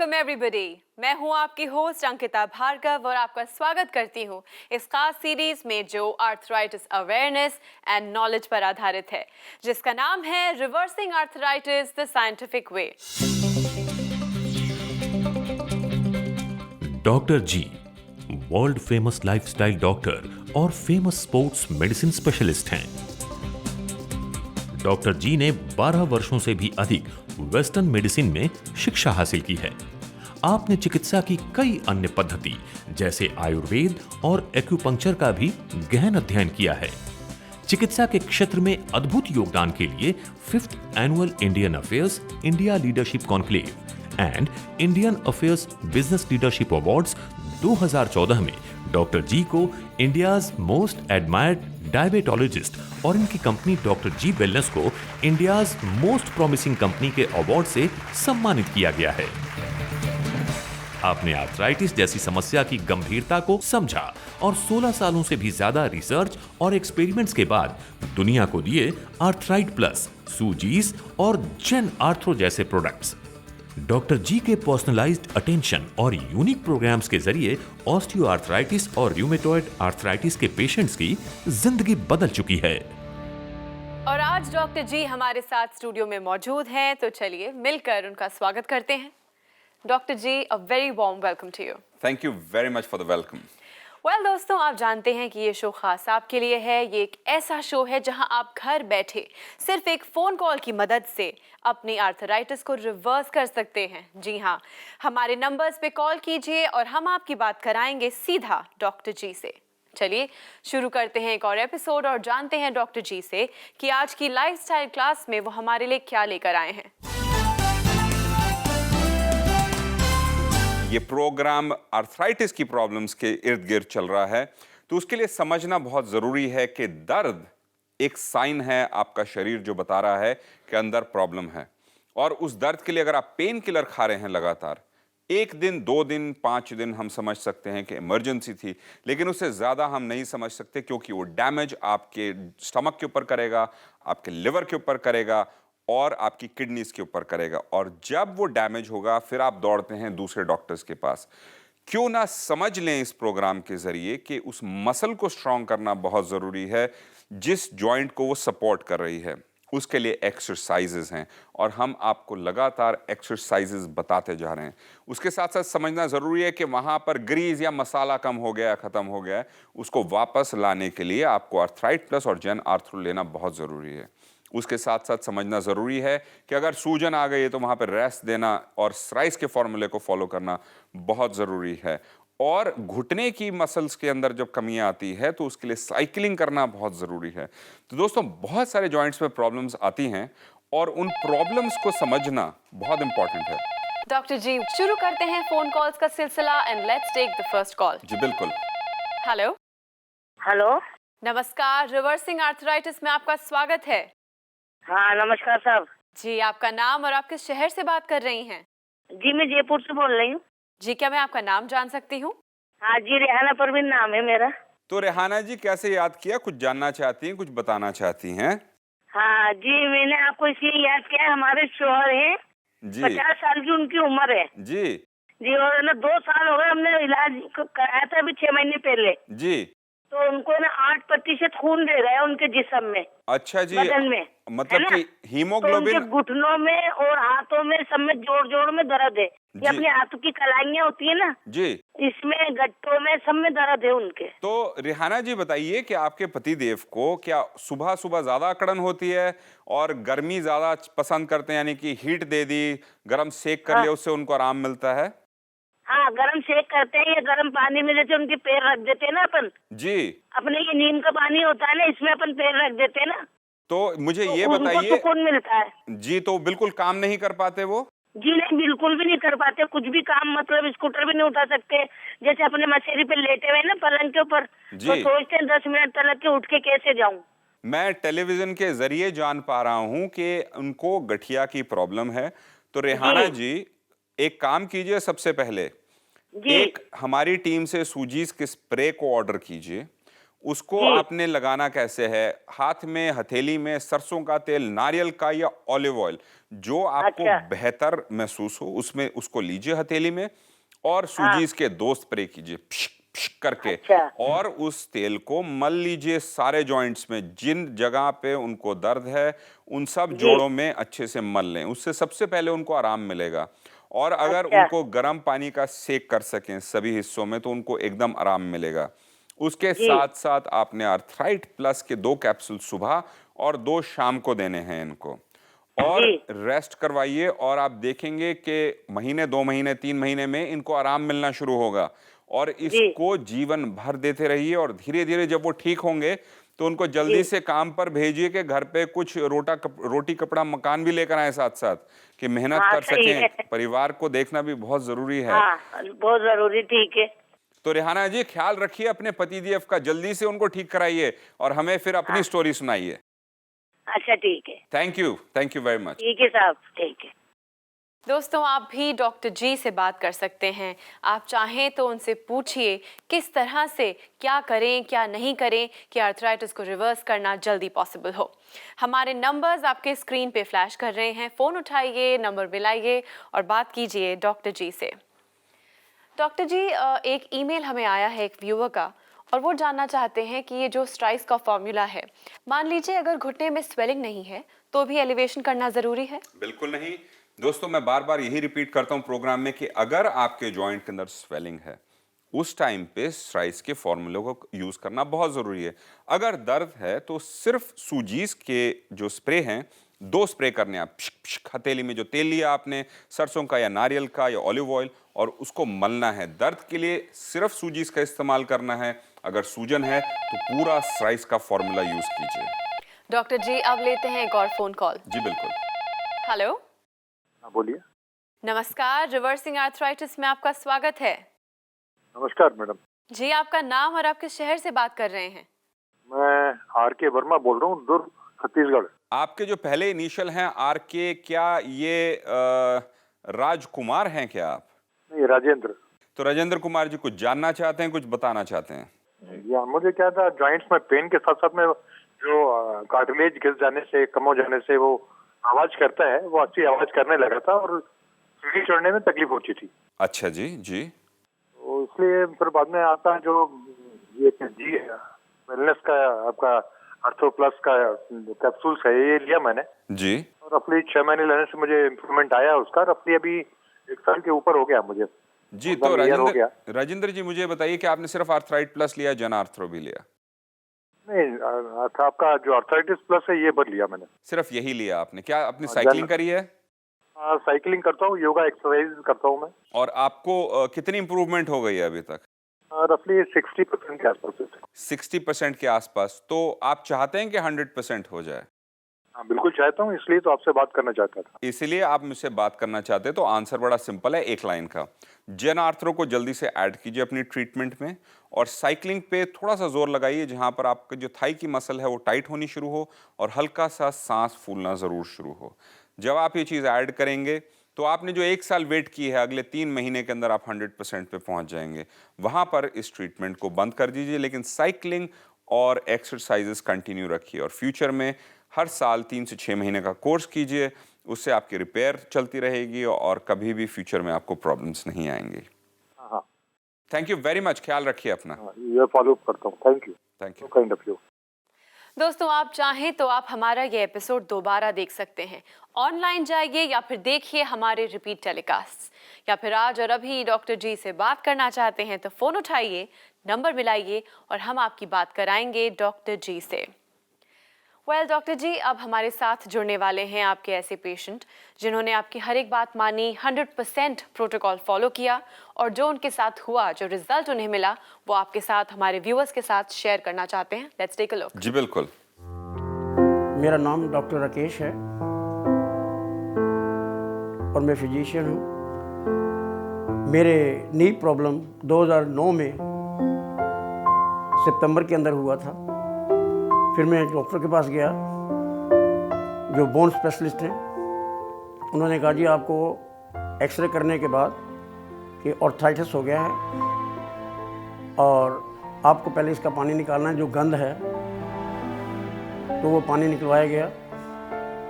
Welcome everybody. मैं हूं आपकी होस्ट अंकिता भार्गव और आपका स्वागत करती हूं इस खास सीरीज में जो आर्थराइटिस अवेयरनेस एंड नॉलेज पर आधारित है, जिसका नाम है reversing arthritis the scientific way. Doctor ji world famous lifestyle doctor और फेमस स्पोर्ट्स मेडिसिन स्पेशलिस्ट हैं। डॉक्टर जी ने 12 वर्षों से भी अधिक वेस्टर्न मेडिसिन में शिक्षा हासिल की है। आपने चिकित्सा की कई अन्य पद्धति जैसे आयुर्वेद और एक्यूपंक्चर का भी गहन अध्ययन किया है। चिकित्सा के क्षेत्र में अद्भुत योगदान के लिए 5th annual Indian affairs India leadership conclave and Indian affairs business leadership awards 2014 में डॉक्टर जी को इंडियाज मोस्ट एडमायर्ड डायबिटोलॉजिस्ट और इनकी कंपनी डॉक्टर जी वेलनेस को इंडियाज मोस्ट प्रॉमिसिंग कंपनी के अवार्ड से सम्मानित किया गया है। आपने आर्थराइटिस जैसी समस्या की गंभीरता को समझा और 16 सालों से भी ज्यादा रिसर्च और एक्सपेरिमेंट्स के बाद दुनिया को दिए आर्थराइट प्लस, सूजीस और जेन आर्थरो जैसे प्रोडक्ट्स। डॉक्टर जी के पर्सनलाइज्ड अटेंशन और यूनिक प्रोग्राम्स के जरिए ऑस्टियोआर्थराइटिस और रूमेटॉइड आर्थराइटिस के पेशेंट्स की जिंदगी बदल चुकी है। और आज डॉक्टर जी हमारे साथ स्टूडियो में मौजूद हैं, तो चलिए मिलकर उनका स्वागत करते हैं। Doctor ji, a very warm welcome to you. Thank you very much for the welcome. Well दोस्तों, आप जानते हैं कि ये शो खास आपके लिए है। ये एक ऐसा शो है जहां आप घर बैठे सिर्फ एक फ़ोन कॉल की मदद से अपनी आर्थराइटिस को रिवर्स कर सकते हैं। जी हाँ, हमारे नंबर्स पे कॉल कीजिए और हम आपकी बात कराएंगे सीधा डॉक्टर जी से। चलिए शुरू करते हैं एक और एपिसोड और जानते हैं डॉक्टर जी से कि आज की लाइफस्टाइल क्लास में वो हमारे लिए क्या लेकर आए हैं। ये प्रोग्राम आर्थराइटिस की प्रॉब्लम्स के इर्द गिर्द चल रहा है, तो उसके लिए समझना बहुत जरूरी है कि दर्द एक साइन है आपका शरीर जो बता रहा है कि अंदर प्रॉब्लम है। और उस दर्द के लिए अगर आप पेन किलर खा रहे हैं लगातार, 1 दिन 2 दिन 5 दिन हम समझ सकते हैं कि इमरजेंसी थी, लेकिन उससे ज्यादा हम नहीं समझ सकते, क्योंकि वो डैमेज आपके स्टमक के ऊपर करेगा, आपके लिवर के ऊपर करेगा और आपकी किडनीज के ऊपर करेगा। और जब वो डैमेज होगा फिर आप दौड़ते हैं दूसरे डॉक्टर्स के पास। क्यों ना समझ लें इस प्रोग्राम के जरिए कि उस मसल को स्ट्रांग करना बहुत जरूरी है जिस जॉइंट को वो सपोर्ट कर रही है। उसके लिए एक्सरसाइजेस हैं और हम आपको लगातार एक्सरसाइजेस बताते जा रहे हैं। उसके साथ साथ समझना जरूरी है कि वहां पर ग्रीस या मसाला कम हो गया, खत्म हो गया है, उसको वापस लाने के लिए आपको आर्थराइट प्लस और जेन आर्थरो लेना बहुत जरूरी है। उसके साथ साथ समझना जरूरी है कि अगर सूजन आ गई है तो वहां पर रेस्ट देना और स्राइस के फॉर्मूले को फॉलो करना बहुत जरूरी है। और घुटने की मसल्स के अंदर जब कमियां आती है तो उसके लिए साइकिलिंग करना बहुत जरूरी है। तो दोस्तों, बहुत सारे जॉइंट्स में प्रॉब्लम्स आती हैं और उन प्रॉब्लम्स को समझना बहुत इंपॉर्टेंट है। डॉक्टर जी, शुरू करते हैं फोन कॉल्स का सिलसिला and let's take the first call. जी बिल्कुल। हेलो। हेलो। नमस्कार, रिवर्सिंग आर्थराइटिस में आपका स्वागत है। हाँ नमस्कार साहब जी, आपका नाम और आप किस शहर से बात कर रही हैं? जी। मैं जयपुर से बोल रही हूँ। जी, क्या मैं आपका नाम जान सकती हूँ? हाँ जी, रेहाना परवीन नाम है मेरा। तो रेहाना जी, कैसे याद किया? कुछ जानना चाहती हैं, कुछ बताना चाहती हैं? हाँ जी, मैंने आपको इसलिए याद किया, हमारे शोहर हैं जी 50 साल की उनकी उम्र है जी जी। और ना 2 साल हो गए हमने इलाज कराया था, अभी 6 महीने पहले। जी। तो उनको ना 8% खून रह गया उनके जिस्म में। अच्छा जी, बदन में, मतलब कि तो हीमोग्लोबिन। उनके घुटनों में और हाथों में सब में जोड़ जोड़ में दर्द है। ये अपने हाथों की कलाइयाँ होती है ना जी, इसमें गट्टों में सब में दर्द है उनके। तो रिहाना जी बताइए कि आपके पतिदेव को क्या सुबह सुबह ज्यादा अकड़न होती है और गर्मी ज्यादा पसंद करते हैं, यानी कि हीट दे दी, गर्म सेक कर लिया, उससे उनको आराम मिलता है? हाँ, गरम सेक करते हैं या गरम पानी में जैसे उनके पैर रख देते हैं ना अपन। जी। अपने ये नीम का पानी होता है ना, इसमें अपन पैर रख देते हैं ना, तो मुझे तो ये उनको बताइए सुकून मिलता है। जी, तो बिल्कुल काम नहीं कर पाते वो? जी नहीं, बिल्कुल भी नहीं कर पाते कुछ भी काम, मतलब स्कूटर भी नहीं उठा सकते। जैसे अपने मशेरी पे लेटे हुए ना पलंग के ऊपर, तो सोचते हैं 10 मिनट तलक के उठ के कैसे जाऊं। मैं टेलीविजन के जरिए जान पा रहा हूँ कि उनको गठिया की प्रॉब्लम है। तो रेहाना जी, एक काम कीजिए, सबसे पहले एक हमारी टीम से सूजीस के स्प्रे को ऑर्डर कीजिए, उसको आपने लगाना कैसे है, हाथ में, हथेली में, सरसों का तेल, नारियल का या ऑलिव ऑयल, जो आपको बेहतर महसूस हो उसमें उसको लीजिए हथेली में, और सूजीस के 2 स्प्रे कीजिए करके, और उस तेल को मल लीजिए सारे जॉइंट्स में, जिन जगह पे उनको दर्द है उन सब जोड़ों में अच्छे से मल लें। उससे सबसे पहले उनको आराम मिलेगा। और अगर उनको गर्म पानी का सेक कर सकें सभी हिस्सों में तो उनको एकदम आराम मिलेगा। उसके साथ साथ आपने आर्थराइट प्लस के 2 कैप्सूल सुबह और 2 शाम को देने हैं इनको, और रेस्ट करवाइए। और आप देखेंगे कि महीने, 2 महीने, 3 महीने में इनको आराम मिलना शुरू होगा, और इसको जीवन भर देते रहिए। और धीरे धीरे जब वो ठीक होंगे तो उनको जल्दी से काम पर भेजिए कि घर पे कुछ रोटी कपड़ा मकान भी लेकर आए साथ साथ, कि मेहनत कर सकें। परिवार को देखना भी बहुत जरूरी है। बहुत जरूरी, ठीक है। तो रेहाना जी, ख्याल रखिए अपने पतिदेव का, जल्दी से उनको ठीक कराइए और हमें फिर अपनी स्टोरी सुनाइए। अच्छा, ठीक है। Thank you very much. ठीक है साहब, ठीक है। दोस्तों, आप भी डॉक्टर जी से बात कर सकते हैं। आप चाहें तो उनसे पूछिए किस तरह से क्या करें क्या नहीं करें कि आर्थराइटिस को रिवर्स करना जल्दी पॉसिबल हो। हमारे नंबर्स आपके स्क्रीन पे फ्लैश कर रहे हैं, फ़ोन उठाइए, नंबर मिलाइए और बात कीजिए डॉक्टर जी से। डॉक्टर जी, एक ईमेल हमें आया है एक व्यूअर का, और वो जानना चाहते हैं कि ये जो स्ट्राइस का फॉर्मूला है, मान लीजिए अगर घुटने में स्वेलिंग नहीं है तो भी एलिवेशन करना ज़रूरी है? बिल्कुल नहीं दोस्तों, मैं बार बार यही रिपीट करता हूं प्रोग्राम में कि अगर आपके जॉइंट के अंदर स्वेलिंग है उस टाइम पे स्ट्राइस के फॉर्मूले को यूज करना बहुत जरूरी है। अगर दर्द है तो सिर्फ सूजीस के जो स्प्रे हैं 2 स्प्रे करने, आप हथेली में जो तेल लिया आपने, सरसों का या नारियल का या ऑलिव ऑयल, और उसको मलना है। दर्द के लिए सिर्फ सूजीस का इस्तेमाल करना है। अगर सूजन है तो पूरा स्ट्राइस का फॉर्मूला यूज कीजिए। डॉक्टर जी, अब लेते हैं एक और फोन कॉल। जी बिल्कुल। हेलो, बोलिए। नमस्कार, रिवर्सिंग आर्थराइटिस में आपका स्वागत है। नमस्कार मैडम जी, आपका नाम और आप किस शहर से बात कर रहे हैं? मैं आर.के. वर्मा बोल रहा हूँ, दुर्ग, छत्तीसगढ़। आपके जो पहले इनिशियल हैं आर.के., क्या ये राजकुमार हैं क्या आप? नहीं, राजेंद्र। तो राजेंद्र कुमार जी, कुछ जानना चाहते हैं, कुछ बताना चाहते हैं? या मुझे क्या था, जॉइंट्स में पेन के साथ साथ में जो कार्टिलेज घिस जाने से, कम हो जाने से वो आवाज करता है, वो अच्छी आवाज करने लगा था और सीढ़ी चढ़ने में तकलीफ होती थी। अच्छा जी जी। तो इसलिए फिर बाद में आता जो ये जी वेलनेस का आपका आर्थो प्लस का कैप्सूल्स है, ये लिया मैंने जी। और रफली 6 महीने लेने से मुझे इम्प्रूवमेंट आया उसका। रफली अभी 1 साल के ऊपर हो गया मुझे जी। तो राजेंद्र जी, मुझे बताइए कि आपने सिर्फ आर्थराइट प्लस लिया, जन आर्थरो भी लिया? नहीं, आपका जो आर्थराइटिस प्लस है ये बद लिया मैंने। सिर्फ यही लिया आपने? क्या आपने साइकिलिंग करी है? साइकिलिंग करता हूँ, योगा एक्सरसाइज करता हूँ मैं। और आपको कितनी इम्प्रूवमेंट हो गई है अभी तक? रफली 60% के आसपास। 60% के आसपास। तो आप चाहते हैं कि 100% हो जाए? हाँ, बिल्कुल चाहता हूँ, इसलिए तो आपसे बात करना चाहता था। इसलिए आप मुझसे बात करना चाहते हैं, तो आंसर बड़ा सिंपल है, एक लाइन का। जन आर्थरो को जल्दी से ऐड कीजिए अपनी ट्रीटमेंट में, और साइकिलिंग पे थोड़ा सा जोर लगाइए, जहां पर आपका जो थाई की मसल है वो टाइट होनी शुरू हो और हल्का सा सांस फूलना जरूर शुरू हो। जब आप ये चीज़ ऐड करेंगे तो आपने जो 1 साल वेट की है, अगले 3 महीने के अंदर आप 100% पे पहुंच जाएंगे। वहां पर इस ट्रीटमेंट को बंद कर दीजिए, लेकिन साइकिलिंग और एक्सरसाइजेस कंटिन्यू रखिए, और फ्यूचर में हर साल 3 से 6 महीने का कोर्स कीजिए। उससे आपकी रिपेयर चलती रहेगी और कभी भी फ्यूचर में आपको प्रॉब्लम्स नहीं आएंगी। हाँ, थैंक यू वेरी मच, ख्याल रखिए अपना। ये फॉलो अप करता हूँ। Thank you. Thank you. Kind of you. दोस्तों, आप चाहें तो आप हमारा ये एपिसोड दोबारा देख सकते हैं। ऑनलाइन जाइए या फिर देखिए हमारे रिपीट टेलीकास्ट, या फिर आज और अभी डॉक्टर जी से बात करना चाहते हैं तो फ़ोन उठाइए, नंबर मिलाइए और हम आपकी बात कराएंगे डॉक्टर जी से। डॉक्टर जी, अब हमारे साथ जुड़ने वाले हैं आपके ऐसे पेशेंट जिन्होंने आपकी हर एक बात मानी, 100% प्रोटोकॉल फॉलो किया, और जो उनके साथ हुआ, जो रिजल्ट उन्हें मिला, वो आपके साथ, हमारे व्यूअर्स के साथ शेयर करना चाहते हैं। Let's take a look. जी बिल्कुल। मेरा नाम डॉक्टर राकेश है और मैं फिजिशियन हूँ। मेरे नी प्रॉब्लम 2009 में सितंबर के अंदर हुआ था। फिर मैं डॉक्टर के पास गया जो बोन स्पेशलिस्ट हैं। उन्होंने कहा जी आपको एक्सरे करने के बाद कि ऑर्थराइटिस हो गया है और आपको पहले इसका पानी निकालना है, जो गंद है। तो वो पानी निकलवाया गया।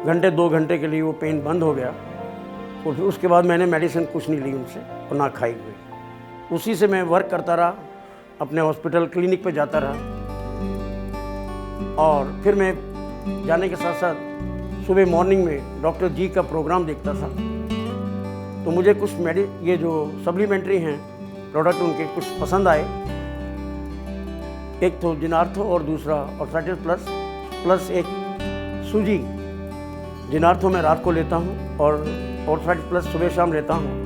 घंटे 2 घंटे के लिए वो पेन बंद हो गया। और फिर उसके बाद मैंने मेडिसिन कुछ नहीं ली उनसे और ना खाई हुई। उसी से मैं वर्क करता रहा, अपने हॉस्पिटल क्लिनिक पे जाता रहा। और फिर मैं जाने के साथ साथ सुबह मॉर्निंग में डॉक्टर जी का प्रोग्राम देखता था। तो मुझे कुछ ये जो सप्लीमेंट्री हैं प्रोडक्ट उनके कुछ पसंद आए। एक तो जिनार्थो और दूसरा आर्थराइटिस प्लस एक सूजी। जिनार्थो मैं रात को लेता हूँ और आर्थराइटिस प्लस सुबह शाम लेता हूँ।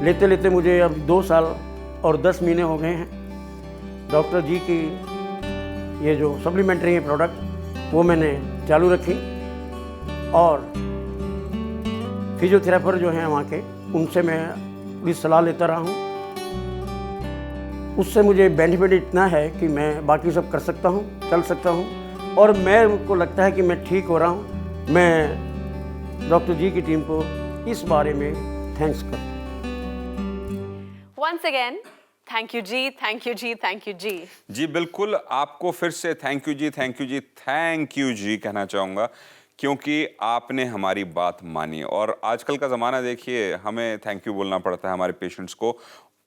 लेते लेते मुझे अब 2 साल और 10 महीने हो गए हैं। डॉक्टर जी की ये जो सप्लीमेंट्री है प्रोडक्ट वो मैंने चालू रखी। और फिजियोथेरेपर जो हैं वहाँ के, उनसे मैं भी सलाह लेता रहा हूँ। उससे मुझे बेनिफिट इतना है कि मैं बाकी सब कर सकता हूँ, चल सकता हूँ। और मैं को लगता है कि मैं ठीक हो रहा हूँ। मैं डॉक्टर जी की टीम को इस बारे में थैंक्स करता हूँ। Once again, थैंक यू जी, थैंक यू जी, थैंक यू जी। जी बिल्कुल, आपको फिर से थैंक यू जी, थैंक यू जी, थैंक यू जी कहना चाहूँगा, क्योंकि आपने हमारी बात मानी। और आजकल का ज़माना देखिए, हमें थैंक यू बोलना पड़ता है हमारे पेशेंट्स को।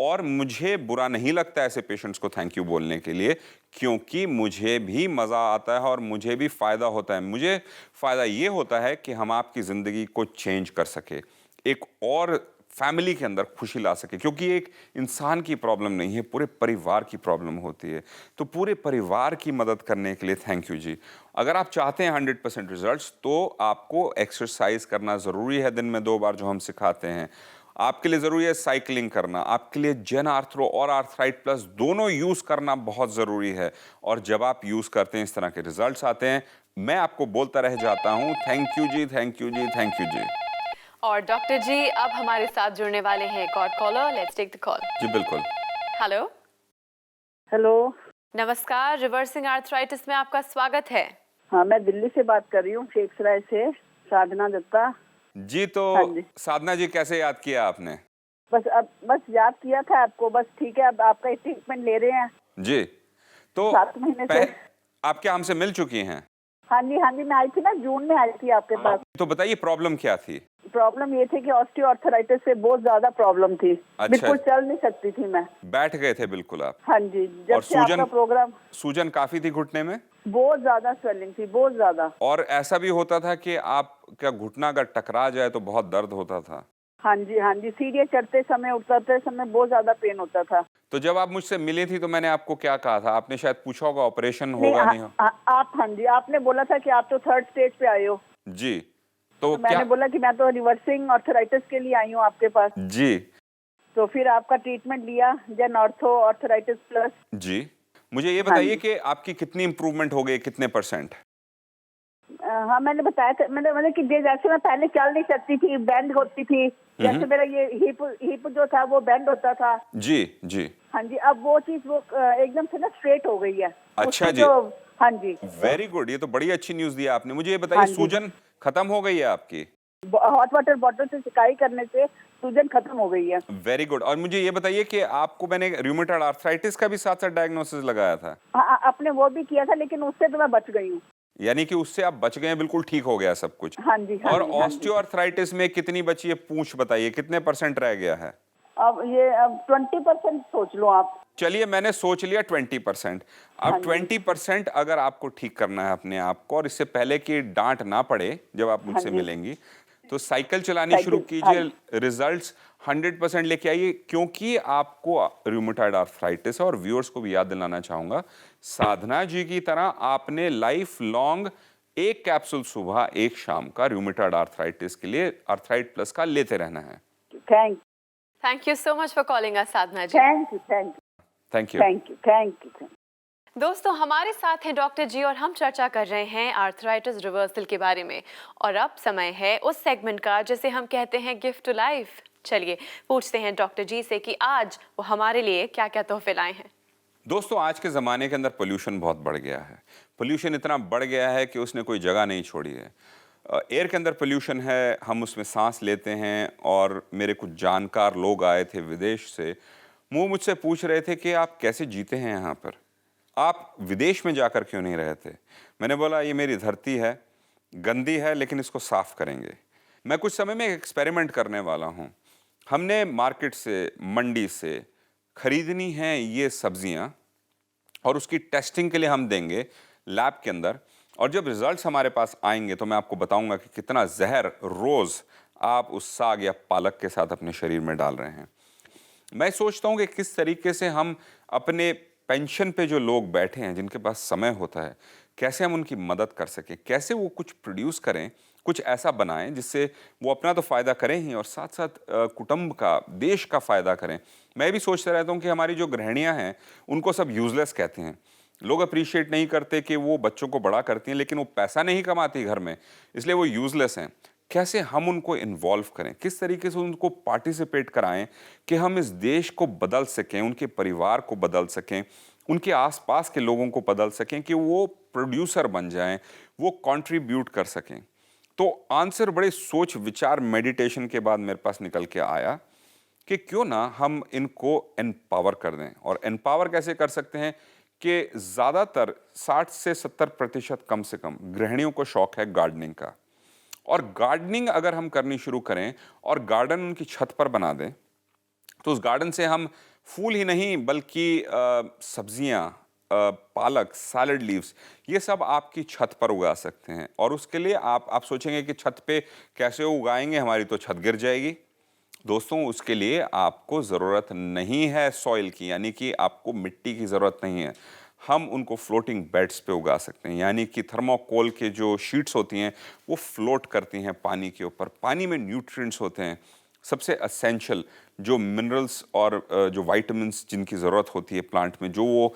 और मुझे बुरा नहीं लगता ऐसे पेशेंट्स को थैंक यू बोलने के लिए, क्योंकि मुझे भी मज़ा आता है और मुझे भी फ़ायदा होता है। मुझे फ़ायदा ये होता है कि हम आपकी ज़िंदगी को चेंज कर सके, एक और फैमिली के अंदर खुशी ला सके, क्योंकि एक इंसान की प्रॉब्लम नहीं है, पूरे परिवार की प्रॉब्लम होती है। तो पूरे परिवार की मदद करने के लिए थैंक यू जी। अगर आप चाहते हैं 100% रिजल्ट्स, तो आपको एक्सरसाइज करना ज़रूरी है, दिन में 2 बार जो हम सिखाते हैं। आपके लिए ज़रूरी है साइकिलिंग करना, आपके लिए जेन आर्थ्रो और आर्थराइट प्लस दोनों यूज़ करना बहुत ज़रूरी है। और जब आप यूज़ करते हैं, इस तरह के रिजल्ट्स आते हैं, मैं आपको बोलता रह जाता हूँ थैंक यू जी, थैंक यू जी, थैंक यू जी। और डॉक्टर जी, अब हमारे साथ जुड़ने वाले हैं एक और caller. Let's take the call. जी बिल्कुल। हेलो। हेलो। नमस्कार, रिवर्सिंग आर्थराइटिस में आपका स्वागत है। हाँ, मैं दिल्ली से बात कर रही हूँ, शेखसराय से, साधना दत्ता। जी तो हाँ जी। साधना जी, कैसे याद किया आपने? बस याद किया था आपको, बस ठीक है। अब आपका ट्रीटमेंट ले रहे हैं जी, तो 7 महीने से। आप क्या हमसे मिल चुकी हैं? हाँ जी, मैं आई थी ना, जून में आई थी आपके पास। तो बताइए प्रॉब्लम क्या थी? प्रॉब्लम ये थी कि ऑस्टियोआर्थराइटिस से बहुत ज्यादा प्रॉब्लम थी। अच्छा। बिल्कुल चल नहीं सकती थी मैं। बैठ गए थे बिल्कुल आप? हाँ जी, और जब से आपका प्रोग्राम। सूजन काफी थी घुटने में? बहुत ज्यादा स्वेलिंग थी, बहुत ज्यादा। और ऐसा भी होता था कि आपका घुटना अगर टकरा जाए तो बहुत दर्द होता था? हाँ जी, सीढ़ियाँ चढ़ते समय, उतरते समय बहुत ज्यादा पेन होता था। तो जब आप मुझसे मिली थी तो मैंने आपको क्या कहा था? आपने शायद पूछा होगा ऑपरेशन होगा नहीं हो? आप, हाँ जी, आपने बोला था कि आप तो 3rd स्टेज पे आए हो। जी, तो मैंने बोला कि मैं तो रिवर्सिंग आर्थराइटिस के लिए आई हूँ आपके पास। जी, तो फिर आपका ट्रीटमेंट लिया, जेन ऑर्थो आर्थराइटिस प्लस। जी, मुझे ये बताइए कि आपकी कितनी इम्प्रूवमेंट हो गई, कितने %? हाँ, मैंने बताया था, मैंने कि जैसे मैं पहले चल नहीं सकती थी, बेंड होती थी, जैसे मेरा ये हिप जो था वो बेंड होता था। जी जी। हाँ जी, अब वो चीज वो एकदम से ना स्ट्रेट हो गई है। अच्छा जी। हाँ जी, वेरी गुड, ये तो बड़ी अच्छी न्यूज दी आपने। मुझे ये बताइए, सूजन खत्म हो गई है आपकी? हॉट वाटर बॉटल से सिकाई करने से सूजन खत्म हो गई है। Very good. और मुझे ये बताइए कि आपको मैंने रूमेटॉइड आर्थराइटिस का भी साथ साथ डायग्नोसिस लगाया था? हाँ, आपने वो भी किया था, लेकिन उससे तो मैं बच गई हूँ। यानी कि उससे आप बच गए, बिल्कुल ठीक हो गया सब कुछ? हाँ जी। और ऑस्टियोआर्थराइटिस में कितनी बची है पूंछ, बताइए कितने % रह गया है? अब ये 20% सोच लो आप। चलिए, मैंने सोच लिया 20%। अब 20% अगर आपको ठीक करना है अपने आप को, और इससे पहले कि डांट ना पड़े जब आप मुझसे मिलेंगी, तो साइकिल चलानी शुरू कीजिए। रिजल्ट्स 100% लेके आइए, क्योंकि आपको रूमेटॉइड आर्थराइटिस है। और व्यूअर्स को भी याद दिलाना चाहूंगा, साधना जी की तरह आपने लाइफ लॉन्ग 1 कैप्सूल सुबह 1 शाम का रूमेटॉइड आर्थराइटिस के लिए आर्थराइट प्लस का लेते रहना है। Thank you so much for calling us Sadhana ji. Thank you. दोस्तों, हमारे साथ हैं डॉक्टर जी और हम चर्चा कर रहे हैं आर्थराइटिस रिवर्सल के बारे में। और अब समय है उस सेगमेंट का जिसे हम कहते हैं गिफ्ट टू लाइफ। चलिए पूछते हैं डॉक्टर जी से कि आज वो हमारे लिए क्या क्या तोहफे लाए हैं। दोस्तों, आज के ज़माने के अंदर पोल्यूशन बहुत बढ़ गया है। पोल्यूशन इतना बढ़ गया है कि उसने कोई जगह नहीं छोड़ी है। एयर के अंदर पोल्यूशन है, हम उसमें सांस लेते हैं। और मेरे कुछ जानकार लोग आए थे विदेश से, वो मुझसे पूछ रहे थे कि आप कैसे जीते हैं यहाँ पर, आप विदेश में जाकर क्यों नहीं रहे थे। मैंने बोला ये मेरी धरती है, गंदी है लेकिन इसको साफ करेंगे। मैं कुछ समय में एक एक्सपेरिमेंट करने वाला हूँ। हमने मार्केट से, मंडी से खरीदनी है ये सब्जियाँ और उसकी टेस्टिंग के लिए हम देंगे लैब के अंदर, और जब रिजल्ट्स हमारे पास आएंगे तो मैं आपको बताऊंगा कि कितना जहर रोज़ आप उस साग या पालक के साथ अपने शरीर में डाल रहे हैं। मैं सोचता हूँ कि किस तरीके से हम अपने पेंशन पे जो लोग बैठे हैं, जिनके पास समय होता है, कैसे हम उनकी मदद कर सकें, कैसे वो कुछ प्रोड्यूस करें, कुछ ऐसा बनाएं जिससे वो अपना तो फ़ायदा करें ही और साथ साथ कुटुंब का, देश का फ़ायदा करें। मैं भी सोचता रहता हूँ कि हमारी जो गृहिणियाँ हैं उनको सब यूज़लेस कहते हैं। लोग अप्रिशिएट नहीं करते कि वो बच्चों को बड़ा करती हैं, लेकिन वो पैसा नहीं कमाती घर में, इसलिए वो यूज़लेस हैं। कैसे हम उनको इन्वॉल्व करें, किस तरीके से उनको पार्टिसिपेट कराएं कि हम इस देश को बदल सकें, उनके परिवार को बदल सकें, उनके आसपास के लोगों को बदल सकें कि वो प्रोड्यूसर बन जाएं, वो कंट्रीब्यूट कर सकें। तो आंसर बड़े सोच विचार मेडिटेशन के बाद मेरे पास निकल के आया कि क्यों ना हम इनको एम्पावर कर दें। और एम्पावर कैसे कर सकते हैं कि ज़्यादातर 60 से 70% कम से कम गृहिणियों को शौक है गार्डनिंग का, और गार्डनिंग अगर हम करनी शुरू करें और गार्डन उनकी छत पर बना दें तो उस गार्डन से हम फूल ही नहीं बल्कि सब्जियां, पालक, सैलड लीव्स, ये सब आपकी छत पर उगा सकते हैं। और उसके लिए आप सोचेंगे कि छत पे कैसे उगाएंगे, हमारी तो छत गिर जाएगी। दोस्तों, उसके लिए आपको ज़रूरत नहीं है सॉइल की, यानी कि आपको मिट्टी की ज़रूरत नहीं है। हम उनको फ्लोटिंग बेड्स पे उगा सकते हैं, यानी कि थर्मोकोल के जो शीट्स होती हैं वो फ्लोट करती हैं पानी के ऊपर। पानी में न्यूट्रिएंट्स होते हैं, सबसे एसेंशियल जो मिनरल्स और जो विटामिन्स जिनकी ज़रूरत होती है प्लांट में, जो वो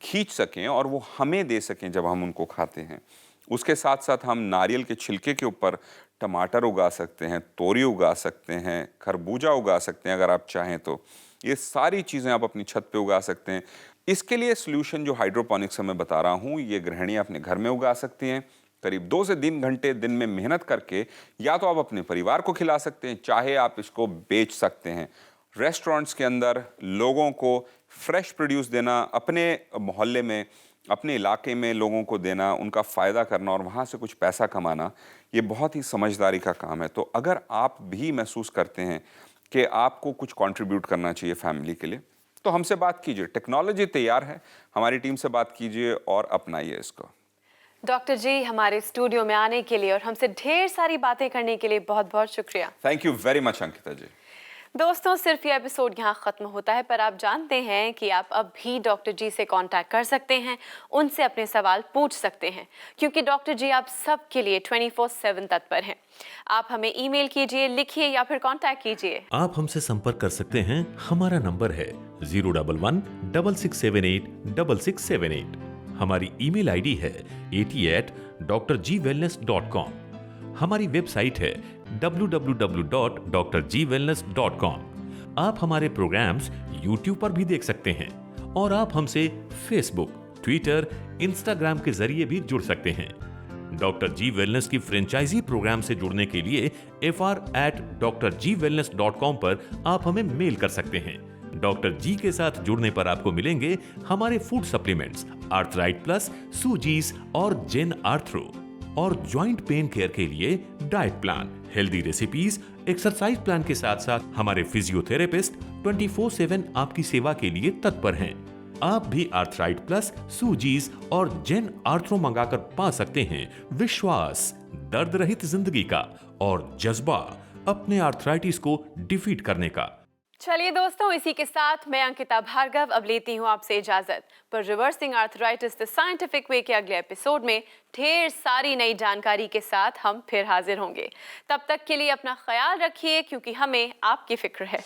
खींच सकें और वो हमें दे सकें जब हम उनको खाते हैं। उसके साथ साथ हम नारियल के छिलके के ऊपर टमाटर उगा सकते हैं, तोरी उगा सकते हैं, खरबूजा उगा सकते हैं अगर आप चाहें तो। ये सारी चीज़ें आप अपनी छत पे उगा सकते हैं। इसके लिए सोल्यूशन जो हाइड्रोपोनिक्स मैं बता रहा हूँ, ये गृहिणियाँ अपने घर में उगा सकती हैं। करीब 2 से 3 घंटे दिन में मेहनत करके या तो आप अपने परिवार को खिला सकते हैं, चाहे आप इसको बेच सकते हैं। रेस्टोरेंट्स के अंदर लोगों को फ्रेश प्रोड्यूस देना, अपने मोहल्ले में, अपने इलाके में लोगों को देना, उनका फ़ायदा करना और वहाँ से कुछ पैसा कमाना, ये बहुत ही समझदारी का काम है। तो अगर आप भी महसूस करते हैं कि आपको कुछ कंट्रीब्यूट करना चाहिए फैमिली के लिए, तो हमसे बात कीजिए। टेक्नोलॉजी तैयार है, हमारी टीम से बात कीजिए और अपनाइए इसको। डॉक्टर जी, हमारे स्टूडियो में आने के लिए और हमसे ढेर सारी बातें करने के लिए बहुत बहुत शुक्रिया। Thank you very much Ankita ji. दोस्तों, सिर्फ ये एपिसोड यहाँ ख़त्म होता है, पर आप जानते हैं कि आप अब भी डॉक्टर जी से कांटेक्ट कर सकते हैं, उनसे अपने सवाल पूछ सकते हैं, क्योंकि डॉक्टर जी आप सब के लिए 24/7 तत्पर हैं। आप हमें ईमेल कीजिए, लिखिए या फिर कांटेक्ट कीजिए। आप हमसे संपर्क कर सकते हैं। हमारा नंबर है 011-6678-6678। हमारी ईमेल आईडी है at@drgwellness.com। हमारी वेबसाइट है www.drgwellness.com। आप हमारे प्रोग्राम्स YouTube पर भी देख सकते हैं और आप हमसे फेसबुक, ट्विटर, इंस्टाग्राम के जरिए भी जुड़ सकते हैं। डॉक्टर जी वेलनेस की फ्रेंचाइजी प्रोग्राम से जुड़ने के लिए fr@drgwellness.com पर आप हमें मेल कर सकते हैं। डॉक्टर जी के साथ जुड़ने पर आपको मिलेंगे हमारे फूड सप्लीमेंट्स, आर्थराइट प्लस, सूजीज और जेन आर्थ्रो, और ज्वाइंट पेन केयर के लिए diet plan, healthy recipes, exercise plan के साथ साथ हमारे फिजियोथेरेपिस्ट 24/7 आपकी सेवा के लिए तत्पर हैं। आप भी आर्थराइट प्लस, सूजीज और जेन आर्थ्रो मंगाकर पा सकते हैं विश्वास, दर्द रहित जिंदगी का और जज्बा अपने आर्थराइटिस को डिफीट करने का। चलिए दोस्तों, इसी के साथ मैं अंकिता भार्गव अब लेती हूँ आपसे इजाजत। पर रिवर्सिंग आर्थराइटिस द साइंटिफिक वे के अगले एपिसोड में ढेर सारी नई जानकारी के साथ हम फिर हाजिर होंगे। तब तक के लिए अपना ख्याल रखिए, क्योंकि हमें आपकी फिक्र है।